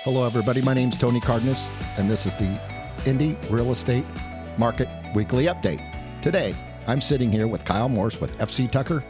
Hello, everybody. My name's Tony Cardenas, and this is the Indy Real Estate Market Weekly Update. Today, I'm sitting here with Kyle Morse with FC Tucker,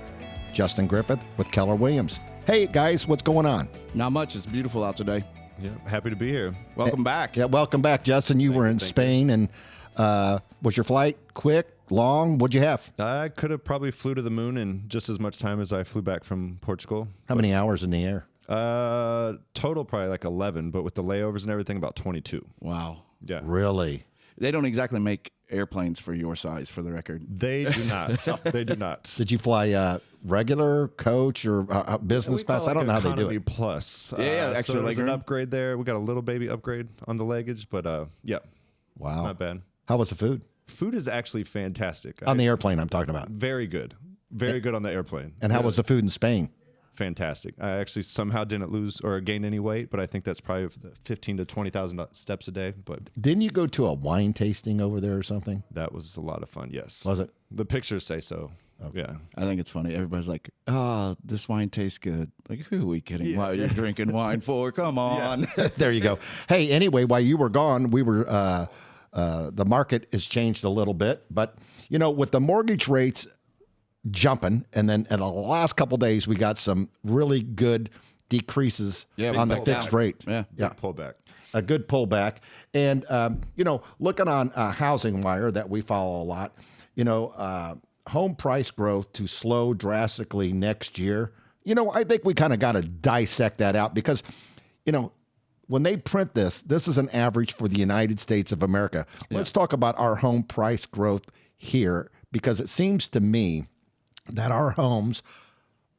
Justin Griffith with Keller Williams. Hey, guys, what's going on? Not much. It's beautiful out today. Yeah, happy to be here. Welcome back. Yeah, welcome back, Justin. You were in Spain, and was your flight quick, long? What'd you have? I could have probably flew to the moon in just as much time as I flew back from Portugal. How many hours in the air? Total probably like 11, but with the layovers and everything, about 22. Wow. Yeah. Really? They don't exactly make airplanes for your size, for the record. They do not. They do not. Did you fly regular, coach, or business class? I don't know how they do Economy it. Plus. Yeah, extra so there's an legroom. upgrade there. We got a little baby upgrade on the luggage, but yeah, Wow. not bad. How was the food? Food is actually fantastic. On the airplane, I'm talking about. Very good. Very good on the airplane. And how was the food in Spain? Fantastic. I actually somehow didn't lose or gain any weight, but I think that's probably 15 to 20,000 steps a day. But Didn't you go to a wine tasting over there or something? that was a lot of fun. Yes. Was it? The pictures say so. Yeah. I think it's funny. Everybody's like, oh, this wine tastes good. Like, who are we kidding? Why are you drinking wine for? Come on. There you go. Hey, anyway, while you were gone, we were the market has changed a little bit, but you know, with the mortgage rates jumping, and then in the last couple of days, we got some really good decreases on the fixed rate. Yeah. Pullback. A good pullback. And, you know, looking on Housing Wire that we follow a lot, you know, home price growth to slow drastically next year. You know, I think we kind of got to dissect that out because, you know, when they print this is an average for the United States of America. Let's talk about our home price growth here because it seems to me that our homes,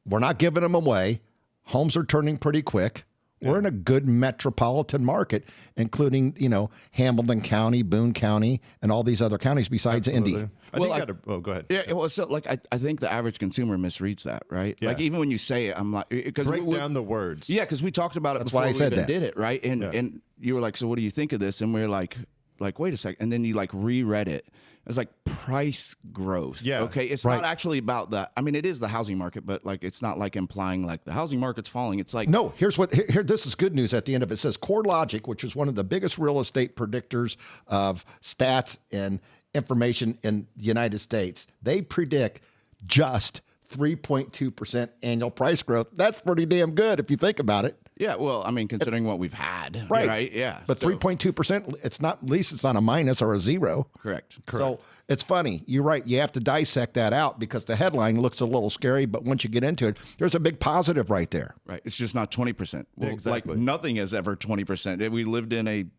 we're not giving them away. Homes are turning pretty quick. We're in a good metropolitan market, including, you know, Hamilton County, Boone County, and all these other counties besides Indy. Go ahead. Yeah, well, so like I think the average consumer misreads that, right? Yeah. Like even when you say it, I'm like, because Break down the words. Yeah, because we talked about it That's before why I we said even that. did it, right? And you were like, so what do you think of this? And we're like, wait a second. And then you like reread it. It's like price growth. Yeah. Okay. It's not actually about that. I mean, it is the housing market, but like it's not like implying like the housing market's falling. It's like No, here's what here this is good news at the end of it. It says CoreLogic, which is one of the biggest real estate predictors of stats and information in the United States. They predict just 3.2% annual price growth. That's pretty damn good if you think about it. yeah. Well, I mean, considering what we've had, right? Yeah. But So- 3.2%, it's not, at least it's not a minus or a zero. correct. So it's funny. You're right. You have to dissect that out because the headline looks a little scary, but once you get into it, there's a big positive right there. Right. It's just not 20%. Well, Exactly. Like nothing is ever 20%. We lived in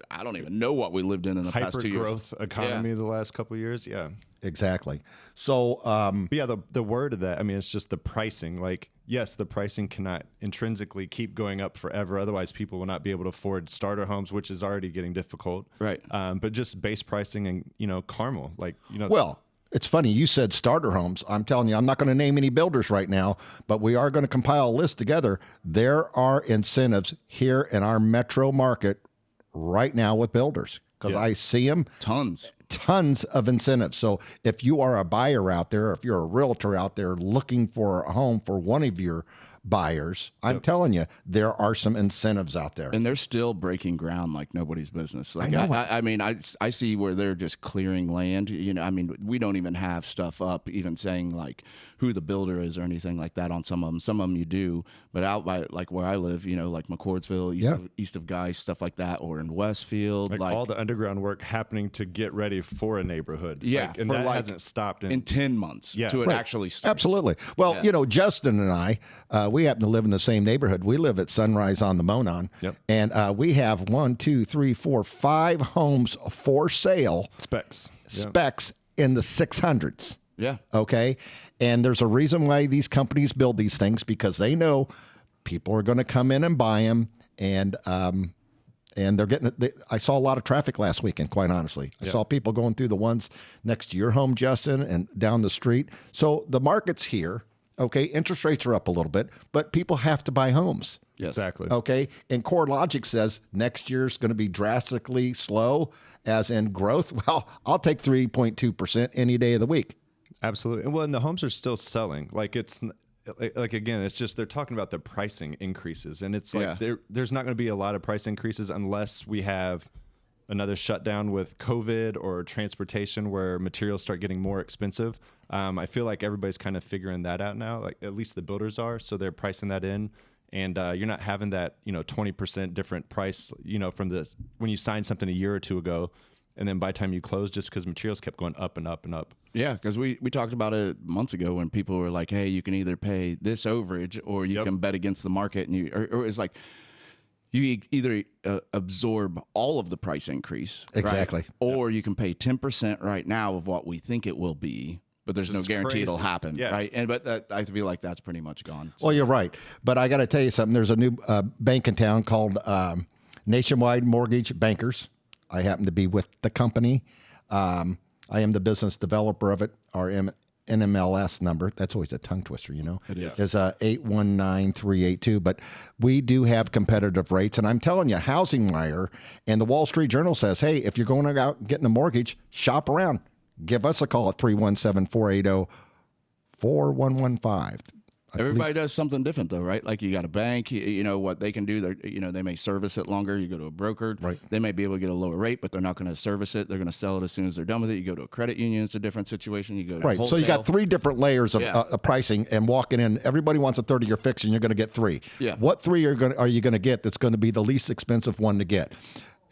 I don't even know what we lived in the past 2 years. Hyper-growth economy the last couple of years. Yeah. Exactly. So, But yeah, the word of that, I mean, it's just the pricing. Like, yes, the pricing cannot intrinsically keep going up forever. Otherwise, people will not be able to afford starter homes, which is already getting difficult. Right. But just base pricing and, you know, caramel. Like, you know. well, it's funny. You said starter homes. I'm telling you, I'm not going to name any builders right now, but we are going to compile a list together. There are incentives here in our metro market right now with builders because I see them. Tons of incentives. So if you are a buyer out there, if you're a realtor out there looking for a home for one of your buyers, I'm telling you, there are some incentives out there. And they're still breaking ground like nobody's business. Like I know. I mean, I see where they're just clearing land. You know, I mean, we don't even have stuff up, even saying like who the builder is or anything like that on some of them. Some of them you do, but out by like where I live, you know, like McCordsville, east of Guys, stuff like that, or in Westfield, like all the underground work happening to get ready for a neighborhood. Yeah, and that hasn't stopped in 10 months to it actually starts. Absolutely. Well, you know, Justin and I, we happen to live in the same neighborhood. We live at Sunrise on the Monon, and we have 5 homes for sale. Specs in the 600s. Yeah. Okay. And there's a reason why these companies build these things because they know people are going to come in and buy them, and they're getting it. I saw a lot of traffic last weekend, quite honestly. I saw people going through the ones next to your home, Justin, and down the street. So the market's here. Okay, interest rates are up a little bit, but people have to buy homes. Yes. Exactly. Okay, and CoreLogic says next year's going to be drastically slow, as in growth. Well, I'll take 3.2% any day of the week. Absolutely. Well, and the homes are still selling. Like like again, it's just they're talking about the pricing increases, and it's like there's not going to be a lot of price increases unless we have another shutdown with COVID or transportation where materials start getting more expensive. I feel like everybody's kind of figuring that out now, like at least the builders are, so they're pricing that in. And you're not having that, 20% different price, from when you signed something a year or two ago, and then by the time you close, just because materials kept going up and up and up. Yeah, because we talked about it months ago when people were like, hey, you can either pay this overage or you can bet against the market. And or it's like you either absorb all of the price increase. Exactly. Right? Or you can pay 10% right now of what we think it will be. But there's no guarantee it'll happen, right? But I feel like that's pretty much gone. So. Well, you're right. But I got to tell you something. There's a new bank in town called Nationwide Mortgage Bankers. I happen to be with the company. I am the business developer of it. Our NMLS number, that's always a tongue twister, It is. Is 819382. But we do have competitive rates. And I'm telling you, Housing Wire and the Wall Street Journal says, hey, if you're going out and getting a mortgage, shop around. Give us a call at 317-480-4115. Everybody does something different, though, right? Like you got a bank, what they can do. They may service it longer. You go to a broker. Right. They may be able to get a lower rate, but they're not going to service it. They're going to sell it as soon as they're done with it. You go to a credit union. It's a different situation. You go to wholesale. So you got 3 different layers of pricing and walking in. Everybody wants a 30-year fix, and you're going to get 3. Yeah. What 3 are you going to get that's going to be the least expensive one to get?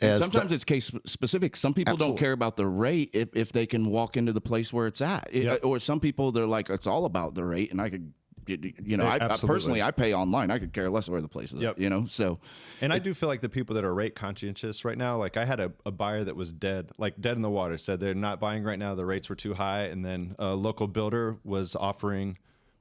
Sometimes it's case specific. Some people don't care about the rate if they can walk into the place where it's at. Or some people, they're like, it's all about the rate, and I could, I personally, I pay online. I could care less where the place is at, so. And I do feel like the people that are rate conscientious right now, like I had a buyer that was dead in the water, said they're not buying right now. The rates were too high. And then a local builder was offering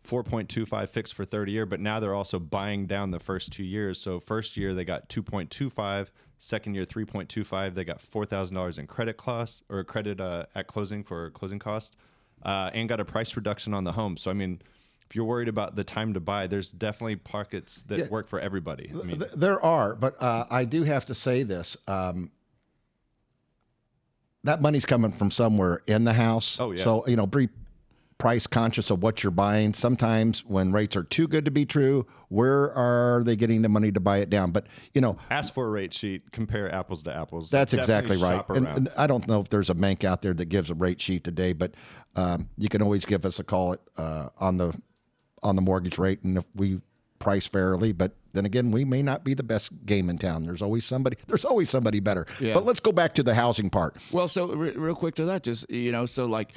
4.25 fixed for 30-year, but now they're also buying down the first 2 years. So first year they got 2.25, second year 3.25. They got $4,000 in credit costs or credit at closing for closing costs, and got a price reduction on the home. So I mean, if you're worried about the time to buy, there's definitely pockets that work for everybody. I mean, there are, but I do have to say this. That money's coming from somewhere in the house. Oh, yeah. So, be price conscious of what you're buying. Sometimes when rates are too good to be true, where are they getting the money to buy it down? But, ask for a rate sheet, compare apples to apples. That's exactly right. Shop And I don't know if there's a bank out there that gives a rate sheet today, but you can always give us a call on the mortgage rate, and if we price fairly. But then again, we may not be the best game in town. There's always somebody better. Yeah. But let's go back to the housing part. Well, so real quick to that, just, so like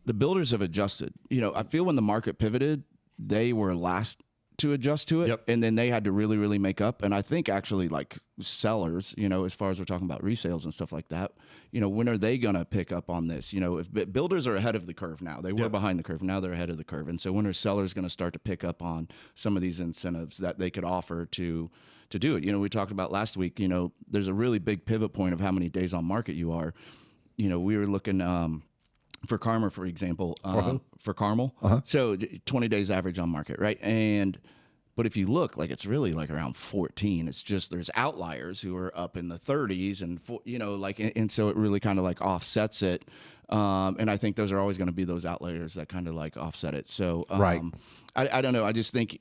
the builders have adjusted. I feel when the market pivoted, they were last to adjust to it. Yep. And then they had to really, really make up. And I think actually like sellers, as far as we're talking about resales and stuff like that, when are they going to pick up on this? If builders are ahead of the curve now, they were behind the curve. Now they're ahead of the curve. And so when are sellers going to start to pick up on some of these incentives that they could offer to do it? We talked about last week, there's a really big pivot point of how many days on market you are. We were looking, for Carmel, for example, for Carmel. So 20 days average on market, right? But if you look, like it's really like around 14. It's just there's outliers who are up in the 30s, and and so it really kind of like offsets it. And I think those are always going to be those outliers that kind of like offset it. So Right. I don't know. I just think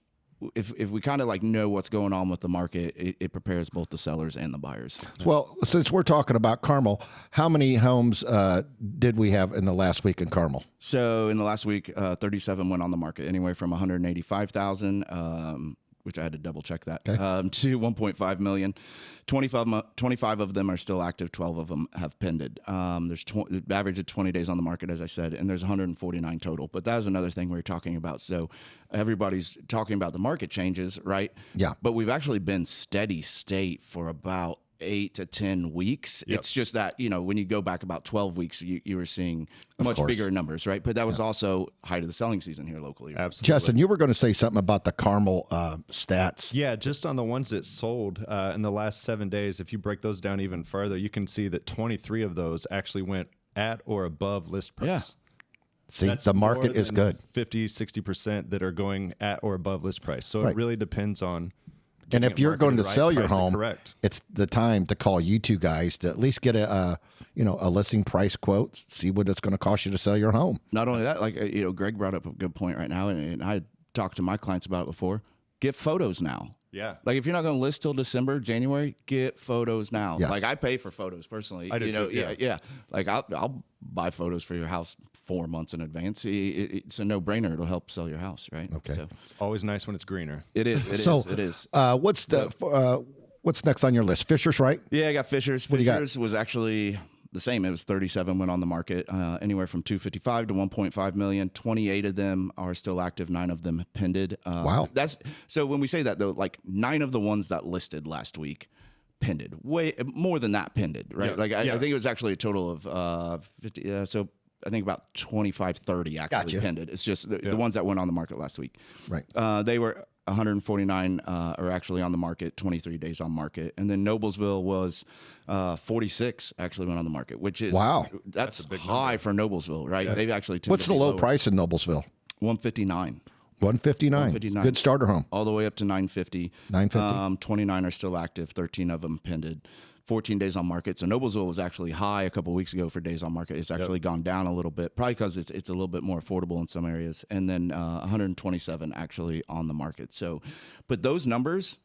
if we kind of like know what's going on with the market, it prepares both the sellers and the buyers. Well, since we're talking about Carmel, how many homes did we have in the last week in Carmel? So in the last week, 37 went on the market, anywhere from 185,000, which I had to double check that, to 1.5 million. 25 of them are still active. 12 of them have pended. There's average of 20 days on the market, as I said, and there's 149 total. But that is another thing we were talking about. So everybody's talking about the market changes, right? Yeah. But we've actually been steady state for about 8 to 10 weeks. Yep. It's just that, when you go back about 12 weeks, you were seeing much course. bigger numbers, right? But that was also height of the selling season here locally. Right? Absolutely. Justin, you were going to say something about the Carmel stats. Yeah, just on the ones that sold in the last 7 days, if you break those down even further, you can see that 23 of those actually went at or above list price. Yeah. See, That's the market more is than good. 50, 60% that are going at or above list price. So Right. it really depends on. And if you're going to sell your home, correct. it's the time to call you two guys to at least get a listing price quote, see what it's going to cost you to sell your home. Not only that, like, Greg brought up a good point right now, and I talked to my clients about it before. Get photos now. Yeah. Like if you're not going to list till December, January, get photos now. Yes. Like I pay for photos personally. I do too, Yeah. Like I'll buy photos for your house 4 months in advance. It's a no-brainer. It'll help sell your house, right? Okay. So It's always nice when it's greener. it is. It is. What's next on your list? Fishers, right? Yeah, I got Fishers. do you got? Fishers was actually the same. It was 37 went on the market, anywhere from 255 to 1.5 million. 28 of them are still active. 9 of them pended. Wow. That's so when we say that though, like 9 of the ones that listed last week pended. Way more than that pended, right? Yeah. Like I think it was actually a total of 50. So I think about 25, 30 actually Gotcha. pended. It's just the ones that went on the market last week. Right. They were 149 are actually on the market, 23 days on market. And then Noblesville was 46 actually went on the market, which is Wow. That's a big high for Noblesville, right? They've actually tended What's to the be low lower. price in Noblesville? 159. 159. 159. Good starter home. All the way up to 950. 950. 29 are still active, 13 of them pended. 14 days on market. So Noblesville was actually high a couple of weeks ago for days on market. It's actually gone down a little bit, probably because it's a little bit more affordable in some areas. And then 127 actually on the market. So, but those numbers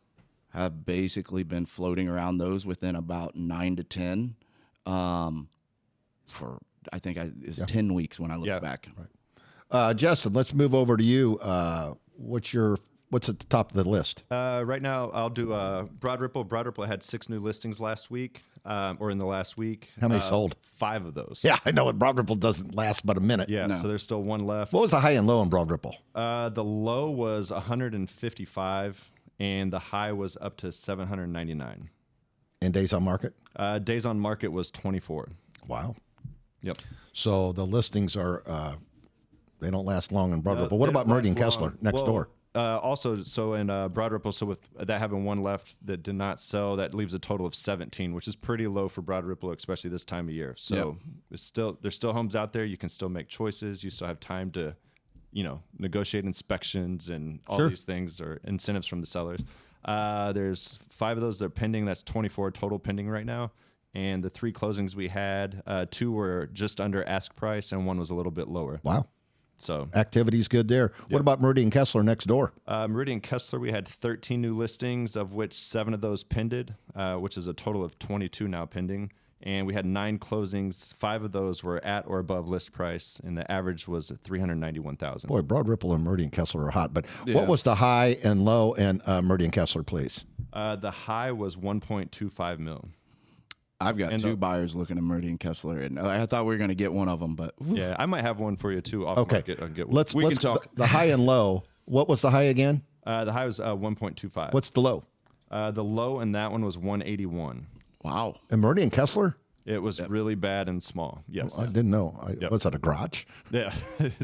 have basically been floating around those within about 9 to 10 for I think it's 10 weeks when I look back. Justin, let's move over to you. What's at the top of the list? Right now, I'll do Broad Ripple. Broad Ripple had 6 new listings last week, or in the last week. How many sold? 5 of those. Yeah, I know it. Broad Ripple doesn't last but a minute. Yeah, No. so there's still 1 left. What was the high and low in Broad Ripple? The low was 155, and the high was up to 799. In days on market? Days on market was 24. Wow. Yep. So the listings are, they don't last long in Broad Ripple. What They about don't Meridian last Kessler long. next Well, door? Also, so in Broad Ripple, so with that having 1 left that did not sell, that leaves a total of 17, which is pretty low for Broad Ripple, especially this time of year. So there's still homes out there. You can still make choices. You still have time to, negotiate inspections and all these things or incentives from the sellers. There's 5 of those that are pending. That's 24 total pending right now. And the 3 closings we had, 2 were just under ask price and 1 was a little bit lower. Wow. So Activity's good there. What about Meridian Kessler next door? Meridian Kessler, we had 13 new listings, of which 7 of those pended, which is a total of 22 now pending. And we had 9 closings. 5 of those were at or above list price, and the average was $391,000. Boy, Broad Ripple and Meridian Kessler are hot. But what was the high and low in Meridian Kessler, please? The high was 1.25 mil. I've got 2 buyers looking at Meridian Kessler, and I thought we were going to get one of them, but Yeah, I might have one for you too. Off Okay. market. I can get one. Let's can talk. The high and low. What was the high again? The high was 1.25. What's the low? The low in that one was 181. wow. In Meridian Kessler? It was really bad and small. Yes. I didn't know. Was that a garage? Yeah.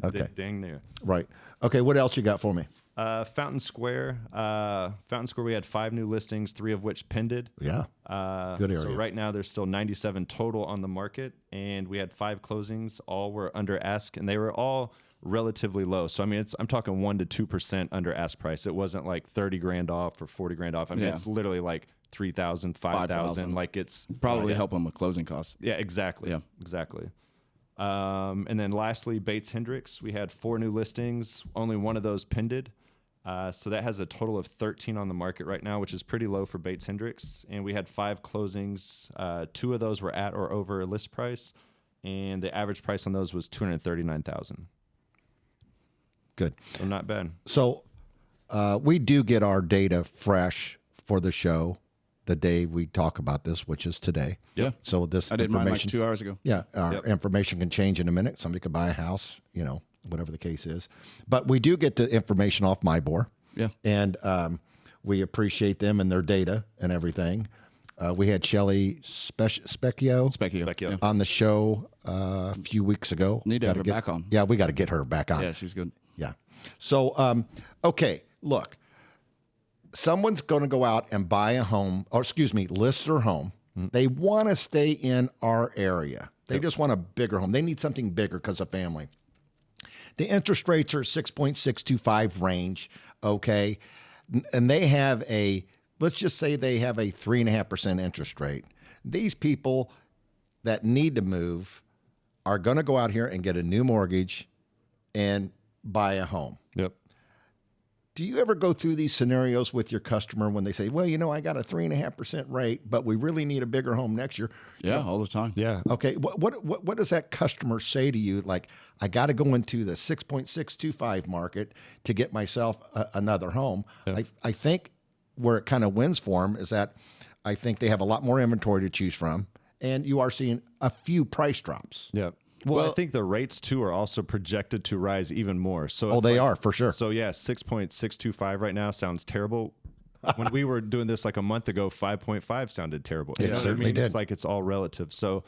Okay. Dang near. Right. Okay, what else you got for me? Fountain Square. Fountain Square, we had 5 new listings, 3 of which pended. Yeah. Good area. So right now there's still 97 total on the market, and we had 5 closings. All were under ask, and they were all relatively low. So I mean, I'm talking 1 to 2% under ask price. It wasn't like 30 grand off or 40 grand off. I mean, it's literally like 3,000, 5,000. Like it's Probably help them with closing costs. Yeah, exactly. Yeah. Exactly. And then lastly, Bates Hendricks. We had 4 new listings. Only 1 of those pended. So that has a total of 13 on the market right now, which is pretty low for Bates Hendricks. And we had 5 closings. 2 of those were at or over list price, and the average price on those was $239,000. Good. So not bad. So we do get our data fresh for the show the day we talk about this, which is today. Yeah. So this I did mine like information, 2 hours ago. yeah, our information can change in a minute. Somebody could buy a house, whatever the case is. But we do get the information off MyBore. Yeah. And we appreciate them and their data and everything. We had Shelly Specchio Specchio. on the show a few weeks ago. Need to have Gotta her back on. Yeah, we got to get her back on. Yeah, she's good. Yeah. So, okay, look, someone's going to go out and buy a home, or excuse me, list their home. They want to stay in our area. They just want a bigger home. They need something bigger because of family. The interest rates are 6.625 range, okay? And they have let's just say they have a 3.5% interest rate. These people that need to move are going to go out here and get a new mortgage and buy a home. Yep. Do you ever go through these scenarios with your customer when they say, well, I got a 3.5% rate, but we really need a bigger home next year? Yeah, all the time. Yeah. Okay. What does that customer say to you? Like, I got to go into the 6.625 market to get myself another home. Yeah. I think where it kind of wins for them is that I think they have a lot more inventory to choose from, and you are seeing a few price drops. Yeah. Well, I think the rates too are also projected to rise even more. So They are for sure. So yeah, 6.625 right now sounds terrible. When we were doing this like a month ago, 5.5 sounded terrible. It certainly did. It's like it's all relative. So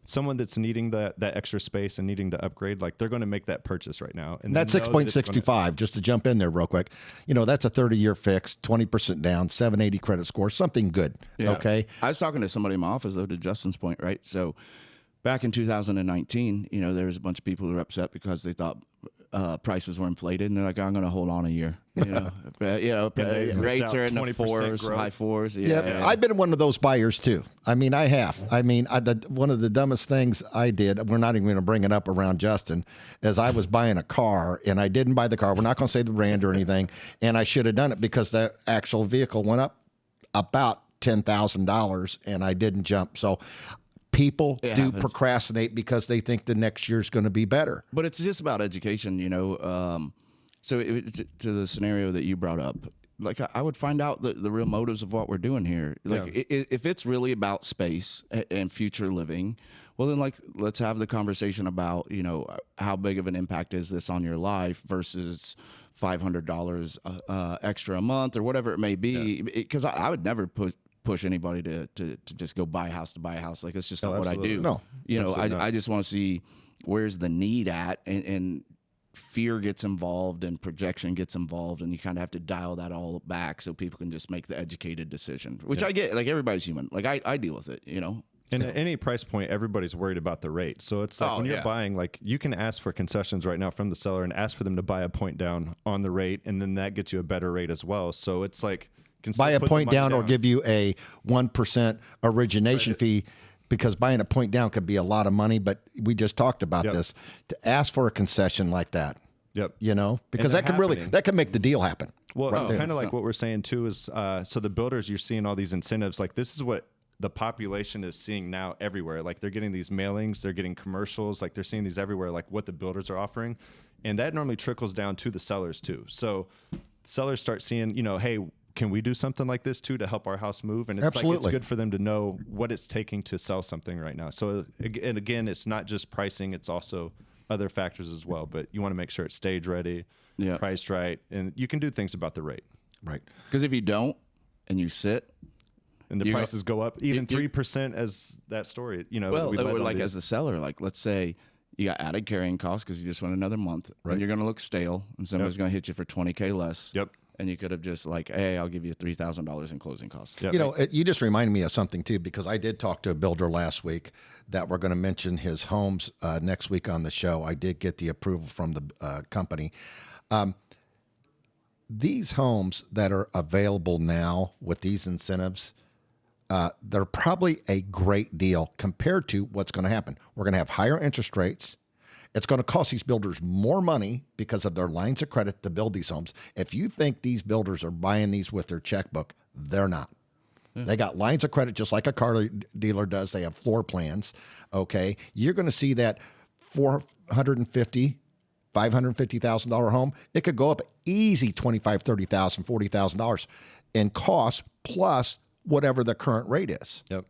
someone that's needing that extra space and needing to upgrade, like they're going to make that purchase right now. And that's 6.625, just to jump in there real quick. That's a 30-year fix, 20% down, 780 credit score, something good. Yeah. Okay. I was talking to somebody in my office, though, to Justin's point, right? So back in 2019, there was a bunch of people who were upset because they thought prices were inflated, and they're like, I'm going to hold on a year. Rates are in the fours, high fours. Yeah, I've been one of those buyers too. I have. One of the dumbest things I did, we're not even going to bring it up around Justin, is I was buying a car, and I didn't buy the car. We're not going to say the brand or anything, and I should have done it because the actual vehicle went up about $10,000, and I didn't jump. So people do procrastinate because they think the next year's going to be better. But it's just about education, So to the scenario that you brought up, like I would find out the real motives of what we're doing here. Like if it's really about space and future living, well then let's have the conversation about how big of an impact is this on your life versus $500 extra a month or whatever it may be. Because I would never push anybody to just go buy a house to buy a house. Like that's just not what I do. No, I just want to see where's the need at, and fear gets involved and projection gets involved, and you kind of have to dial that all back so people can just make the educated decision, which I get. Like everybody's human. Like I deal with it, And at any price point, everybody's worried about the rate. So it's like when you're buying, like you can ask for concessions right now from the seller and ask for them to buy a point down on the rate, and then that gets you a better rate as well. So it's like buy a point down or give you a 1% origination fee, because buying a point down could be a lot of money. But we just talked about this, to ask for a concession like that. Because that can make the deal happen. Well, kind of like what we're saying too is, so the builders, you're seeing all these incentives. Like this is what the population is seeing now everywhere. Like they're getting these mailings, they're getting commercials, like they're seeing these everywhere, like what the builders are offering. And that normally trickles down to the sellers too. So sellers start seeing, hey, can we do something like this too to help our house move? And it's Absolutely. Like, it's good for them to know what it's taking to sell something right now. So, and again, it's not just pricing, it's also other factors as well, but you want to make sure it's stage ready, priced right, and you can do things about the rate. Right. Because if you don't and you sit and the prices go up, even 3% as that story, well, like as a seller, like let's say you got added carrying costs because you just went another month, and you're going to look stale, and somebody's going to hit you for $20K less. Yep. And you could have just like, hey, I'll give you $3,000 in closing costs. Yep. You just reminded me of something too, because I did talk to a builder last week that we're going to mention his homes next week on the show. I did get the approval from the company. These homes that are available now with these incentives, they're probably a great deal compared to what's going to happen. We're going to have higher interest rates. It's going to cost these builders more money because of their lines of credit to build these homes. If you think these builders are buying these with their checkbook, they're not. They got lines of credit just like a car dealer does. They have floor plans. Okay. You're going to see that $450,000, $550,000 home. It could go up easy $25,000, $30,000, $40,000 in cost plus whatever the current rate is. Yep.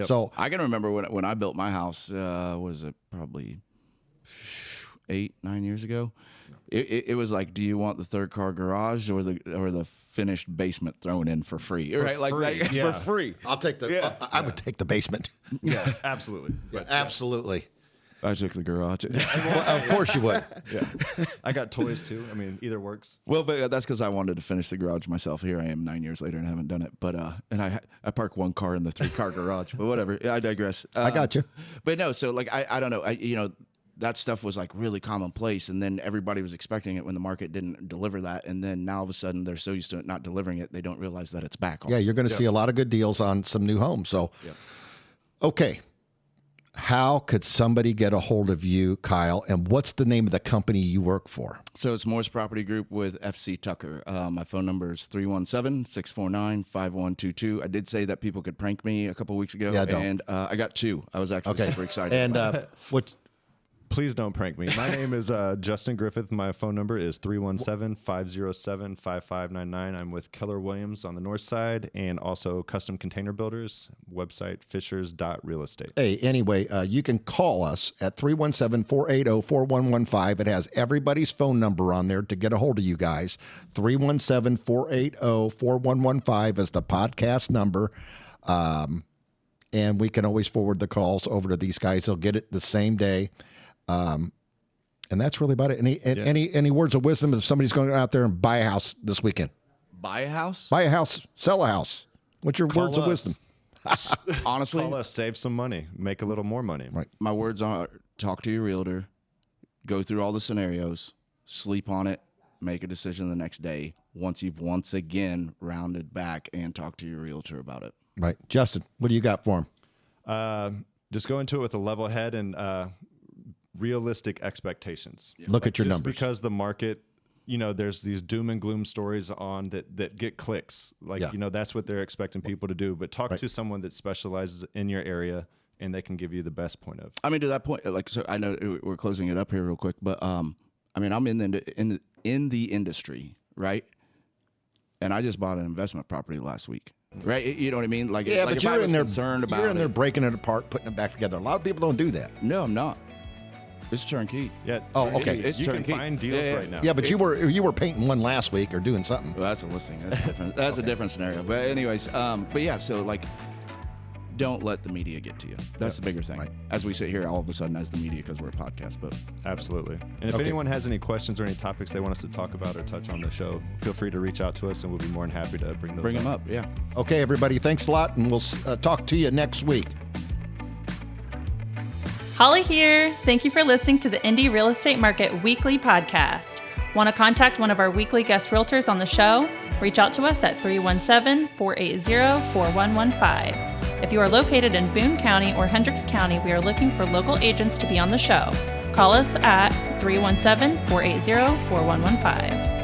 So I can remember when I built my house, was it probably 8-9 years ago? It was like, do you want the third car garage or the finished basement thrown in for free? Right, for free. I'll take the. I would take the basement. Yeah, absolutely. Absolutely. I took the garage. Well, of course you would. Yeah, I got toys too. I mean, either works. Well, but that's because I wanted to finish the garage myself. Here I am 9 years later and haven't done it. But and I park one car in the 3-car garage. But whatever. I digress. I got you. But no, so like I don't know. That stuff was like really commonplace, and then everybody was expecting it when the market didn't deliver that, and then now all of a sudden they're so used to it not delivering it, they don't realize that it's back on. Yeah, you're going to see a lot of good deals on some new homes. So, okay, how could somebody get a hold of you, Kyle? And what's the name of the company you work for? So it's Morse Property Group with FC Tucker. My phone number is 317-649-5122. I did say that people could prank me a couple weeks ago. Yeah, don't. And I got 2. I was actually super excited. And what? Please don't prank me. My name is Justin Griffith. My phone number is 317-507-5599. I'm with Keller Williams on the north side and also Custom Container Builders, website fishers.realestate. Hey, anyway, you can call us at 317-480-4115. It has everybody's phone number on there to get a hold of you guys. 317-480-4115 is the podcast number. And we can always forward the calls over to these guys. They'll get it the same day. And that's really about it. Any words of wisdom if somebody's going out there and buy a house this weekend? Buy a house? Buy a house, sell a house. What's your words of wisdom? Honestly, Call us, save some money, make a little more money. Right. my words are talk to your realtor, go through all the scenarios, sleep on it, make a decision the next day once you've once again rounded back and talk to your realtor about it. Right. Justin, what do you got for him? Just go into it with a level head and realistic expectations. Look at your Just numbers. because the market, there's these doom and gloom stories on that get clicks. That's what they're expecting people to do. But talk to someone that specializes in your area, and they can give you the best point of. I mean, to that point, so I know we're closing it up here real quick, but I mean, I'm in the industry, right? And I just bought an investment property last week, right? You know what I mean? Like, Yeah, like but if I you're was in there. concerned about You're in there it. breaking it apart, putting it back together. A lot of people don't do that. No, I'm not. It's turnkey. Yeah. Oh, okay. It's you can turnkey. find deals Yeah, right now. Yeah, but you were painting one last week or doing something. Well, that's a listing. That's different. That's a different scenario. But anyways, but yeah, so like, don't let the media get to you. That's the bigger thing. Right. As we sit here all of a sudden as the media, because we're a podcast, but Absolutely. And if Okay. anyone has any questions or any topics they want us to talk about or touch on the show, feel free to reach out to us, and we'll be more than happy to bring those bring them up. Yeah. Okay, everybody, thanks a lot, and we'll talk to you next week. Holly here. Thank you for listening to the Indy Real Estate Market Weekly Podcast. Want to contact one of our weekly guest realtors on the show? Reach out to us at 317-480-4115. If you are located in Boone County or Hendricks County, we are looking for local agents to be on the show. Call us at 317-480-4115.